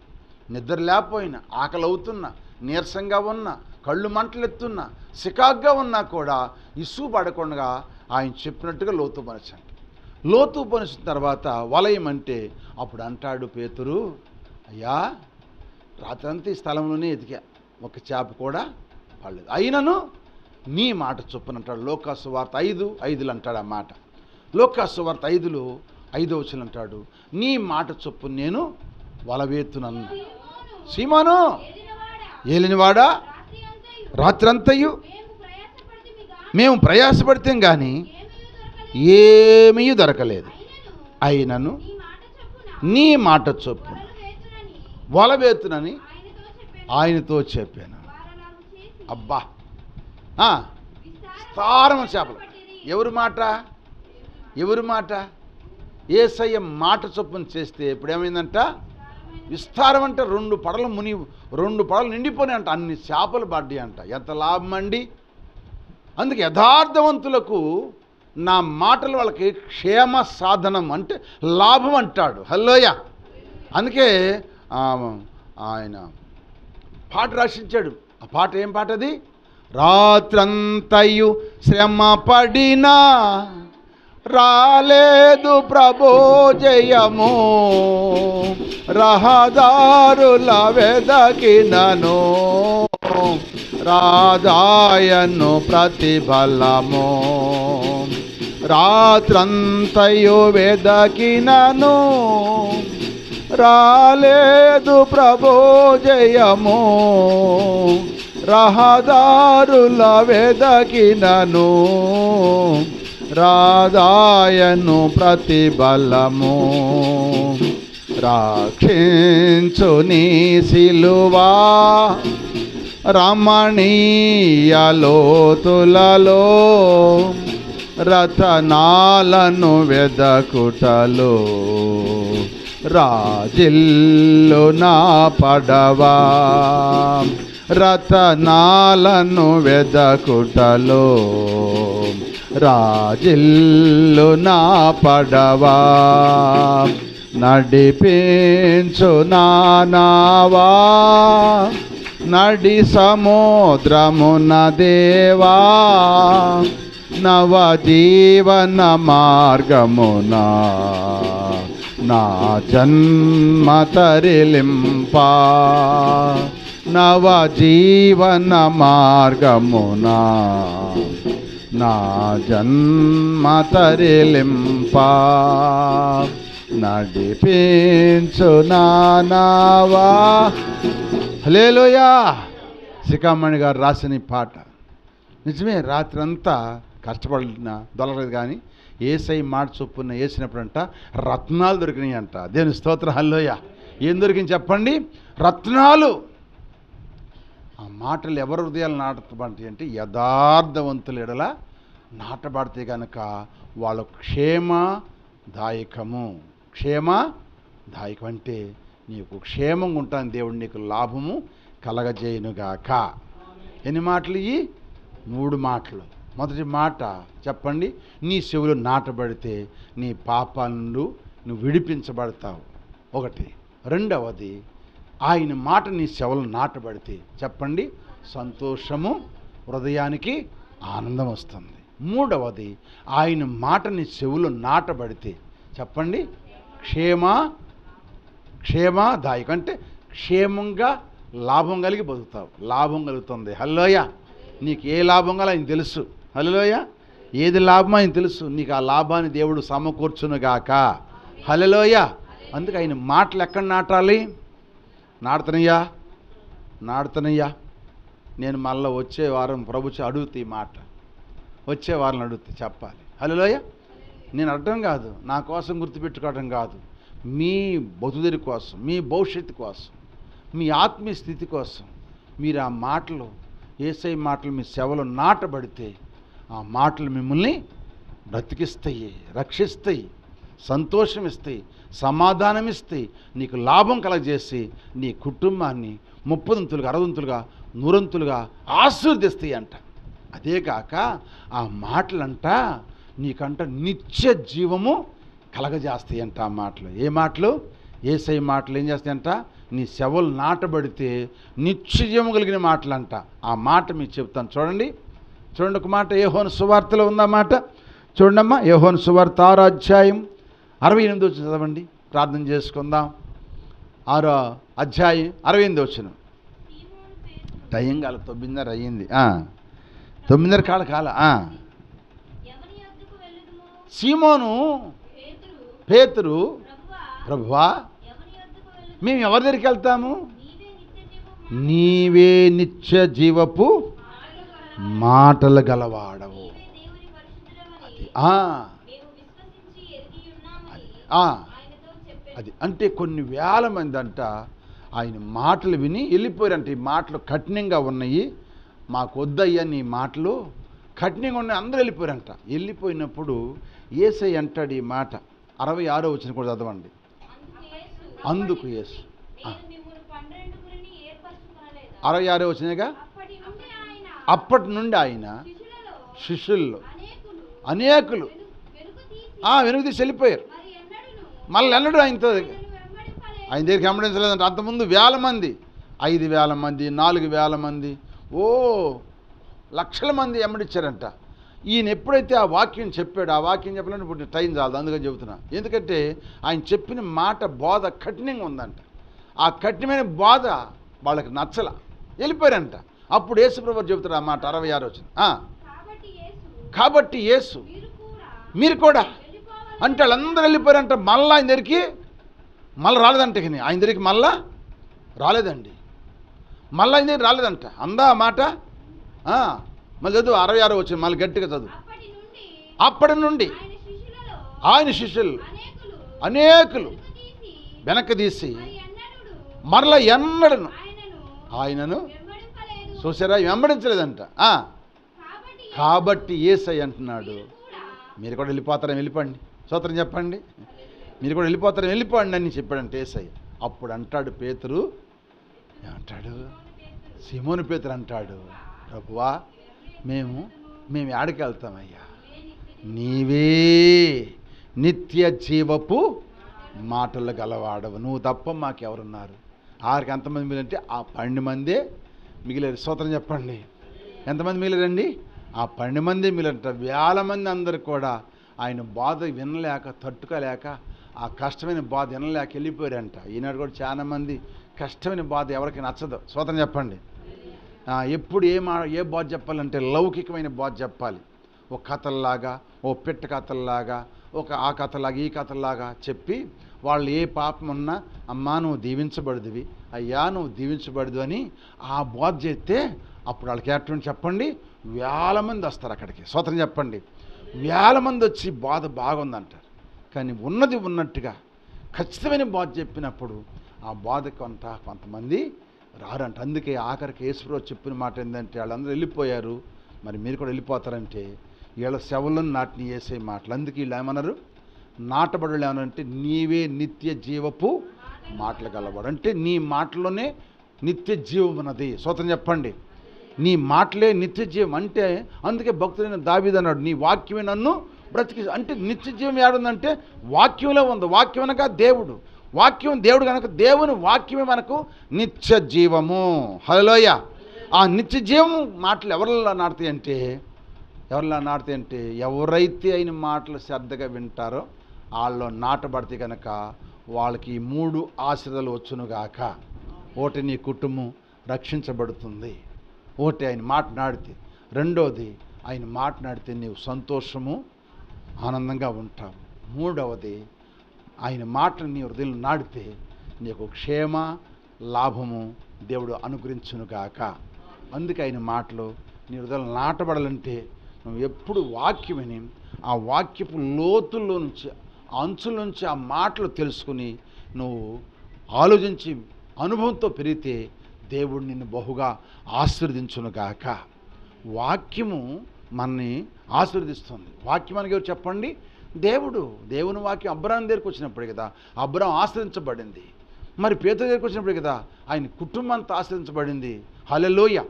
నిద్ర లేకపోయినా, ఆకలి అవుతున్నా, నీరసంగా ఉన్నా, కళ్ళు మంటలెత్తున్నా, సికాగ్గా ఉన్నా కూడా ఇసుగు పడకుండా ఆయన చెప్పినట్టుగా లోతు పనిచండి. లోతు పనిచిన తర్వాత వలయమంటే అప్పుడు అంటాడు పేతురు, అయ్యా రాత్రంతా ఈ స్థలంలోనే ఎదిగా, ఒక చేప కూడా పడలేదు, అయినను నీ మాట చొప్పున అంటాడు. లోకాసు వార్త 5:5 అంటాడు ఆ మాట. లోకాసు వార్త 5:5 అంటాడు, నీ మాట చొప్పున నేను వలవేతునన్నా. సీమోను ఏలినవాడా, రాత్రంతయు మేము ప్రయాసపడితే కానీ ఏమీ దొరకలేదు, అయినను నీ మాట చొప్పున వలవేతునని ఆయనతో చెప్పాను. అబ్బా, విస్తారమైన చేపలు. ఎవరి మాట? యేసయ్య మాట చొప్పున చేస్తే ఇప్పుడు ఏమైందంట? విస్తారం అంటే 2 పడవలు నిండిపోయినాయి అంట, అన్ని చేపలు పడ్డాయి అంట. ఎంత లాభం అండి! అందుకే యథార్థవంతులకు నా మాటలు వాళ్ళకి క్షేమ సాధనం అంటే లాభం అంటాడు. హల్లోయ. అందుకే ఆయన పాట రాసించాడు. ఆ పాట ఏం పాట అది? రాత్రంతయు శ్రమ పడినా రాలేదు ప్రభో జయము, రహదారుల వెదకినను రాదాయను ప్రతిఫలము. రాత్రంతయు వెదకినను రాలేదు ప్రభో జయము, రహదారుల వెదకినను రాదాయను ప్రతిఫలము. రక్షించు నీ సిలువా రమణీయ లోతులలో, రతనాలను వెదకుటలో రాజిల్లు నా పడవా. రతనాలను వెదకుటలో రాజిల్లు నా పడవా. నడిపించు నా నావా నడి సముద్రమున దేవా, నవ జీవన మార్గమునా నా జన్మ తరిలింపా. నవ జీవన మార్గమునా నా జన్మ తరిలింపా. నడిపించు నా నావా. హల్లెలూయా. శిఖామణి గారు రాసిన పాట నిజమే. రాత్రంతా కష్టపడిన దొరకలేదు, కానీ యేసయ్య మాట చొప్పున వేసినప్పుడంట రత్నాలు దొరికినాయి అంట. దేవుని స్తోత్రం. హల్లెలూయా. ఏం దొరికింది చెప్పండి? రత్నాలు. ఆ మాటలు ఎవరి హృదయాలు నాటబడతాయి అంటే యథార్థవంతుల ఎడల నాటబడితే కనుక వాళ్ళ క్షేమదాయకము. క్షేమదాయకం అంటే నీకు క్షేమంగా ఉంటాను, దేవుడు నీకు లాభము కలగజేయునుగాక. ఎన్ని మాటలు? ఈ 3 మాటలు. మొదటి మాట చెప్పండి, నీ చెవులు నాటబడితే నీ పాపాల నుండి నువ్వు విడిపించబడతావు. 1. రెండవది, ఆయన మాట నీ చెవులు నాటబడితే చెప్పండి, సంతోషము, హృదయానికి ఆనందం వస్తుంది. 3వది, ఆయన మాట నీ చెవులు నాటబడితే చెప్పండి, క్షేమదాయకం అంటే క్షేమంగా లాభం కలిగి బతుకుతావు. లాభం కలుగుతుంది. హల్లెలూయా. నీకు ఏ లాభం కావాలో ఆయన తెలుసు. హల్లెలూయా. ఏది లాభమో ఆయన తెలుసు. నీకు ఆ లాభాన్ని దేవుడు సమకూర్చునుగాక. హల్లెలూయా. అందుకే ఆయన మాటలు ఎక్కడ నాటాలి? నాడుతున్నాయ్యా. నేను మళ్ళీ వచ్చే వారం ప్రభుత్వం అడుగుతా, ఈ మాట వచ్చే వారం అడుగుతా, చెప్పాలి. హల్లెలూయా. నేను అడగడం కాదు, నా కోసం గుర్తుపెట్టుకోవడం కాదు, మీ బతుకుదెరి కోసం, మీ భవిష్యత్తు కోసం, మీ ఆత్మీయ స్థితి కోసం మీరు ఆ మాటలు, యేసయ్య మాటలు మీ సేవలో నాటబడితే ఆ మాటలు మిమ్మల్ని బ్రతికిస్తాయి, రక్షిస్తాయి. సంతోషం ఇస్తాయి, సమాధానం ఇస్తాయి, నీకు లాభం కలగజేసి నీ కుటుంబాన్ని 30 60 100 ఆశీర్వదిస్తాయి అంట. అదే కాక ఆ మాటలంట నీకంట నిత్య జీవము కలగజేస్తాయి అంట. ఆ మాటలు ఏ మాటలు? యేసయ్య మాటలు ఏం చేస్తాయంట? నీ శవలు నాటబడితే నిత్య జీవము కలిగిన మాటలంట. ఆ మాట మీకు చెప్తాను, చూడండి ఒక మాట యోహాను సువార్తలో ఉందా మాట? చూడండమ్మా, యోహాను సువార్త 6వ అధ్యాయం 68 చదవండి, ప్రార్థన చేసుకుందాం. 6వ అధ్యాయం 68 టైం కాల 9:30 అయ్యింది. 9:30 కాల. సీమోను పేతురు, ప్రభువా మేము ఎవరి దగ్గరికి వెళ్తాము? నీవే నిత్య జీవపు మాటలు గలవాడవు. అది అంటే కొన్ని వేల మంది అంట ఆయన మాటలు విని వెళ్ళిపోయారంట. ఈ మాటలు కఠినంగా ఉన్నాయి, మాకు వద్దయ్యా నీ మాటలు కఠినంగా ఉన్నాయి, అందరూ వెళ్ళిపోయారంట. వెళ్ళిపోయినప్పుడు యేసయ్య అంటాడు ఈ మాట, 66వ వచనం కూడా చదవండి. అందుకు యేసు 66వ వచనంగా, అప్పటి నుండి ఆయన శిష్యుల్లో అనేకులు వెనుక తీసి వెళ్ళిపోయారు. మళ్ళీ ఎన్నడూ ఆయన దగ్గరికి వెంబడించలేదంట. అంతకుముందు 1000 మంది, 5000 మంది, 4000 మంది, లక్షల మంది వెంబడించారంట. ఈయన ఎప్పుడైతే ఆ వాక్యం చెప్పాడు, ఆ వాక్యం చెప్పాలంటే ఇప్పుడు టైం చాలదు, అందుకని చెబుతున్నా. ఎందుకంటే ఆయన చెప్పిన మాట బోధ కఠినంగా ఉందంట. ఆ కఠినమైన బోధ వాళ్ళకి నచ్చల, వెళ్ళిపోయారంట. అప్పుడు యేసుప్రభువు చెబుతాడు ఆ మాట 66వ వచనం. కాబట్టి యేసు మీరు కూడా అంటే వాళ్ళందరూ వెళ్ళిపోయారంట. మళ్ళీ ఆయన దగ్గరికి రాలేదంట. ఆయన దగ్గరికి మళ్ళా రాలేదండి, మళ్ళీ ఆయన దగ్గరికి రాలేదంట. అందా ఆ మాట? మళ్ళీ చదువు 66వ వచనం, మళ్ళీ గట్టిగా చదువు. అప్పటి నుండి ఆయన శిష్యులు అనేకులు వెనక్కి తీసి మరలా ఎన్నడను ఆయనను చూసారా, వెంబడించలేదంట. కాబట్టి యేసయ్య అంటున్నాడు, మీరు కూడా వెళ్ళిపోతారని వెళ్ళిపోండి, స్తోత్రం చెప్పండి, మీరు కూడా వెళ్ళిపోతారని వెళ్ళిపోండి అని చెప్పాడంటే యేసయ్య. అప్పుడు అంటాడు పేతురు, ఏమంటాడు? సీమోను పేతురు అంటాడు, ప్రభువా మేము ఏడికి వెళ్తామయ్యా? నీవే నిత్య జీవపు మాటలు గలవాడవు, నువ్వు తప్ప మాకెవరున్నారు? ఆరికి ఎంతమంది మిగిలింటే ఆ 12 మందే మిగిలేరు. స్తోత్రం చెప్పండి. ఎంతమంది మిగిలేరండి? ఆ 12 మంది మిగిలినట్ట. 1000 మంది అందరు కూడా ఆయన బాధ వినలేక, తట్టుకోలేక, ఆ కష్టమైన బాధ వినలేక వెళ్ళిపోయారంట. ఈనాడు కూడా చాలామంది కష్టమైన బాధ ఎవరికి నచ్చదు. స్తోత్రం చెప్పండి. ఎప్పుడు ఏ బాధ చెప్పాలంటే లౌకికమైన బాధ చెప్పాలి. ఒక కథల్లాగా, ఓ పిట్ట కథల్లాగా, ఆ కథలాగా ఈ కథల్లాగా చెప్పి వాళ్ళు ఏ పాపం ఉన్నా, అమ్మా నువ్వు దీవించబడదువి, అయ్యా నువ్వు దీవించబడదు అని ఆ బోధ చేస్తే అప్పుడు వాళ్ళకి ఎటువంటి చెప్పండి, 1000 మంది వస్తారు అక్కడికి. స్తోత్రం చెప్పండి. 1000 మంది వచ్చి బాధ బాగుందంటారు. కానీ ఉన్నది ఉన్నట్టుగా ఖచ్చితమైన బాధ చెప్పినప్పుడు ఆ బాధ కొంతమంది రారంట. అందుకే ఆఖరికి యేసుప్రభువు చెప్పిన మాట ఏంటంటే, వాళ్ళందరూ వెళ్ళిపోయారు, మరి మీరు కూడా వెళ్ళిపోతారంటే వీళ్ళ శవలను నాటిని వేసే మాటలు. అందుకే వీళ్ళు ఏమన్నారు? నాటబడులు ఏమనంటే నీవే నిత్య జీవపు మాటలు గలవాడు. అంటే నీ మాటలోనే నిత్య జీవం ఉన్నది. స్తోత్రం చెప్పండి. నీ మాటలే నిత్య జీవం అంటే, అందుకే భక్తుడైన దావీదు అన్నాడు, నీ వాక్యమే నన్ను బ్రతికి. అంటే నిత్య జీవం ఏడుందంటే వాక్యంలో ఉంది. వాక్యం అనగా దేవుడు, వాక్యం దేవుడు కనుక దేవుని వాక్యమే మనకు నిత్య జీవము. హల్లెలూయా. ఆ నిత్య జీవం మాటలు ఎవరిలా నాటుతాయి అంటే, ఎవరైతే ఆయన మాటలు శ్రద్ధగా వింటారో వాళ్ళు నాటబడితే కనుక వాళ్ళకి ఈ 3 ఆశీర్వాదాలు వచ్చునుగాక. ఒకటి, నీ కుటుంబం రక్షించబడుతుంది. ఒకటి, ఆయన మాట్లాడితే. రెండవది, ఆయన మాట్లాడితే నీవు సంతోషము ఆనందంగా ఉంటావు. మూడవది, ఆయన మాటలు నీ హృదయంలో నాటితే నీకు క్షేమ లాభము దేవుడు అనుగ్రహించునుగాక. అందుకే ఆయన మాటలు నీ హృదయంలో నాటబడాలంటే నువ్వు ఎప్పుడు వాక్యం విని ఆ వాక్యపు లోతుల్లో నుంచి, అంచుల నుంచి ఆ మాటలు తెలుసుకుని నువ్వు ఆలోచించి అనుభవంతో పెరిగితే దేవుడు నిన్ను బహుగా ఆశీర్వదించునుగాక. వాక్యము మనని ఆశీర్వదిస్తుంది. వాక్యం అనగా చెప్పండి, దేవుని వాక్యం అబ్రాహాం దగ్గరికి వచ్చినప్పుడే కదా అబ్రాహాం ఆశ్రయించబడింది. మరి పేతురు దగ్గరికి వచ్చినప్పుడే కదా ఆయన కుటుంబం అంతా ఆశ్రయించబడింది. హల్లెలూయా.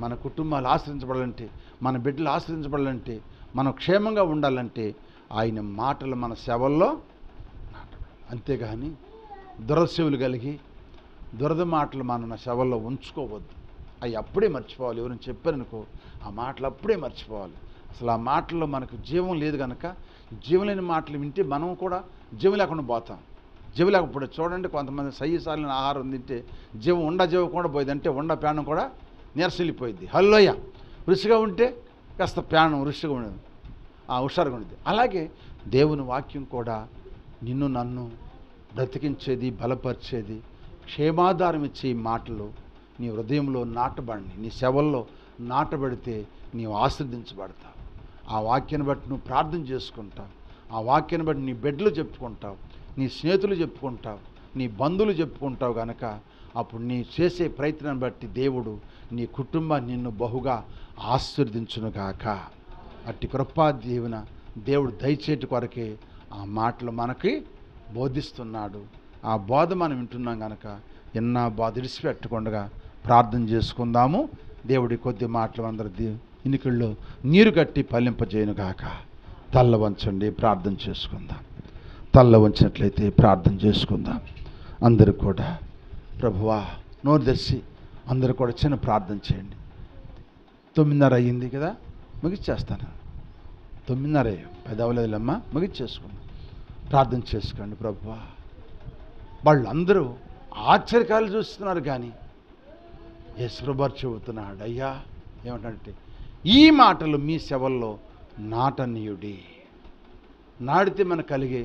మన కుటుంబాలు ఆశ్రయించబడాలంటే, మన బిడ్డలు ఆశ్రయించబడాలంటే, మనం క్షేమంగా ఉండాలంటే ఆయన మాటలు మన సేవల్లో నాటబడాలి. అంతేగాని దురదశవులు కలిగి దురద మాటలు మన సేవల్లో ఉంచుకోవద్దు. అవి అప్పుడే మర్చిపోవాలి. ఎవరైనా చెప్పారనుకో ఆ మాటలు అప్పుడే మర్చిపోవాలి. అసలు ఆ మాటల్లో మనకు జీవం లేదు కనుక జీవం లేని మాటలు వింటే మనం కూడా జీవం లేకుండా పోతాం. జీవం లేకపోతే చూడండి, కొంతమంది సయ్యసాలిన ఆహారం తింటే జీవం కూడా పోయింది, అంటే ప్రాణం కూడా నీరసిల్లిపోయింది. హల్లోయ. రుచిగా ఉంటే కాస్త ప్రాణం రుచిగా ఉండదు, హుషారుగా ఉండేది. అలాగే దేవుని వాక్యం కూడా నిన్ను నన్ను బ్రతికించేది, బలపరిచేది, క్షేమాధారం ఇచ్చే ఈ మాటలు నీ హృదయంలో నాటబడి, నీ సేవల్లో నాటబడితే నీవు ఆశీర్వదించబడతావు. ఆ వాక్యాన్ని బట్టి నువ్వు ప్రార్థన చేసుకుంటావు. ఆ వాక్యాన్ని బట్టి నీ బిడ్డలు చెప్పుకుంటావు, నీ స్నేహితులు చెప్పుకుంటావు, నీ బంధువులు చెప్పుకుంటావు. కనుక అప్పుడు నీ చేసే ప్రయత్నాన్ని బట్టి దేవుడు నీ కుటుంబాన్ని నిన్ను బహుగా ఆశీర్వదించునుగాక. అట్టి కృపా దీవెన దేవుడు దయచేటి కొరకే ఆ మాటలు మనకి బోధిస్తున్నాడు. ఆ బోధ మనం వింటున్నాం కనుక ఎన్న బోధ విడిచిపెట్టకుండా ప్రార్థన చేసుకుందాము. దేవుడి కొద్ది మాటలు అందరి ఇనికిళ్ళు నీరు కట్టి ఫలింపజేయునుగాక. తల్ల వంచండి, ప్రార్థన చేసుకుందాం. తల్ల వంచినట్లయితే ప్రార్థన చేసుకుందాం. అందరూ కూడా ప్రభువా నోరు తెరిచి అందరూ కూడా చిన్న ప్రార్థన చేయండి. 9:30 అయ్యింది కదా, ముగిచ్చేస్తాను. 9:30 10 అవ్వలేదులమ్మా, ముగిచ్చేసుకుందాం. ప్రార్థన చేసుకోండి. ప్రభువా వాళ్ళందరూ ఆశ్చర్యకాలు చూస్తున్నారు, కానీ యేసుప్రభువారు చెబుతున్నాడు, అయ్యా ఏమంటే ఈ మాటలు మీ సేవల్లో నాటనీయుడి. నాడితే మనకు కలిగే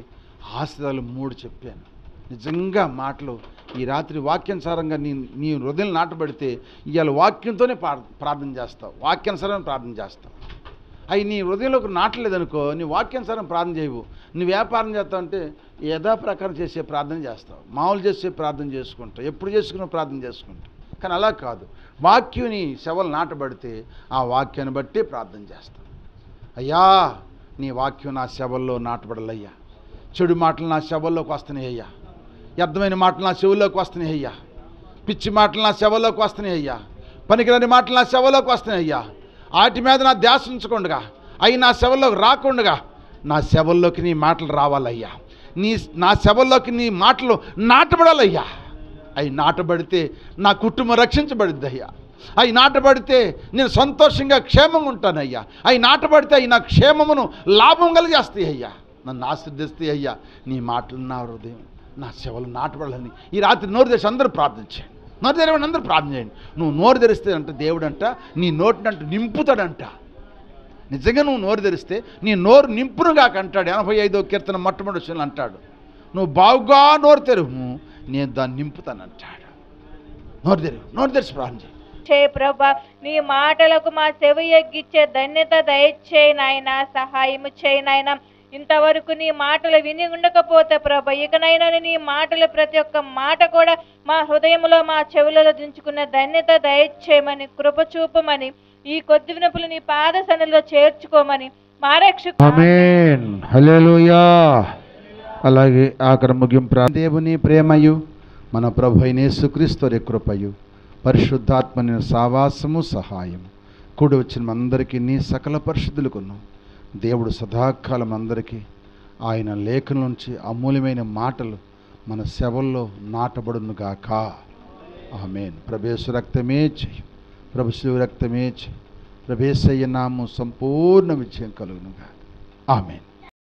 ఆశీర్వాదాలు 3 చెప్పాను. నిజంగా మాటలు ఈ రాత్రి వాక్యానుసారంగా నీ హృదయం నాటబడితే ఇవాళ వాక్యంతోనే ప్రార్థన చేస్తావు, వాక్యానుసారం ప్రార్థన చేస్తావు. అవి నీ హృదయంలోకి నాటలేదనుకో, నీ వాక్యానుసారం ప్రార్థన చేయవు. నువ్వు వ్యాపారం చేస్తావు అంటే యథాప్రకారం చేసే ప్రార్థన చేస్తావు, మామూలు చేసే ప్రార్థన చేసుకుంటావు, ఎప్పుడు చేసుకున్న ప్రార్థన చేసుకుంటావు. కానీ అలా కాదు, వాక్యం నీ సేవలు నాటబడితే ఆ వాక్యాన్ని బట్టి ప్రార్థన చేస్తావు. అయ్యా నీ వాక్యం నా సేవల్లో నాటబడాలయ్యా. చెడు మాటలు నా సేవల్లోకి వస్తున్నాయి అయ్యా, వ్యర్థమైన మాటలు నా చెవుల్లోకి వస్తున్నాయి అయ్యా, పిచ్చి మాటలు నా సేవల్లోకి వస్తున్నాయి అయ్యా, పనికిరాని మాటలు నా సేవల్లోకి వస్తున్నాయి అయ్యా. వాటి మీద నా ధ్యాస ఉంచకుండా, అవి నా సేవల్లోకి రాకుండా నా సేవల్లోకి నీ మాటలు రావాలయ్యా. నా సేవల్లోకి నీ మాటలు నాటబడాలయ్యా. అవి నాటబడితే నా కుటుంబం రక్షించబడిద్ది అయ్యా. అవి నాటబడితే నేను సంతోషంగా క్షేమంగా ఉంటానయ్యా. అవి నాటబడితే అవి నా క్షేమమును లాభం కలిగేస్తాయి అయ్యా, నన్ను ఆశీర్దిస్తాయి అయ్యా. నీ మాటలు నా హృదయం నా సేవలు నాటబడాలని ఈ రాత్రి నోరు తెరిచి అందరూ ప్రార్థన చేయండి. నోరు తెరవండి, అందరూ ప్రార్థన చేయండి. నువ్వు నోరు తెరిస్తే అంట దేవుడు అంట నీ నోటినంట నింపుతాడంట. నిజంగా నువ్వు నోరు తెరిస్తే నీ నోరు నింపునుగాక అంటాడు. 85వ కీర్తన మొట్టమొదటి వచనం అంటాడు, నువ్వు బాగుగా నోరు తెరువు, నేను దాన్ని నింపుతానంటాడు. నోరు తెరిచి ప్రార్థన చేయి. ప్రభా నీ మాటలకు మా చెవి ఎగ్గిచ్చే ధన్యత దయచేయి నాయన, సహాయము చేయి నాయన. ఇంతవరకు నీ మాటలు విని ఉండకపోతే ప్రభా ఇకనైనా నీ మాటలు ప్రతి ఒక్క మాట కూడా మా హృదయంలో మా చెవులలో దించుకున్న ధన్యత దయచేయమని, కృప చూపమని, ఈ కొద్ది వినపులు నీ పాద సన్నిధిలో చేర్చుకోమని మా రక్షకుడు. ఆమేన్, హల్లెలూయా. అలాగే ఆఖరి ముగింపు. దేవుని ప్రేమయు మన ప్రభు అయిన యేసుక్రీస్తు వారి కృపయు పరిశుద్ధాత్మని సావాసము సహాయం కూడి వచ్చిన అందరికీ నీ సకల పరిశుద్ధులకును దేవుడు సదాకాలం అందరికీ ఆయన లేఖనం నుంచి అమూల్యమైన మాటలు మన సేవల్లో నాటబడునుగాక. ఆమేన్. ప్రభేసు రక్తమే చేయి, ప్రభు శివ రక్తమే చేయి, ప్రభేసయ్య నామం సంపూర్ణ విజయం కలుగునుగా. ఆమేన్.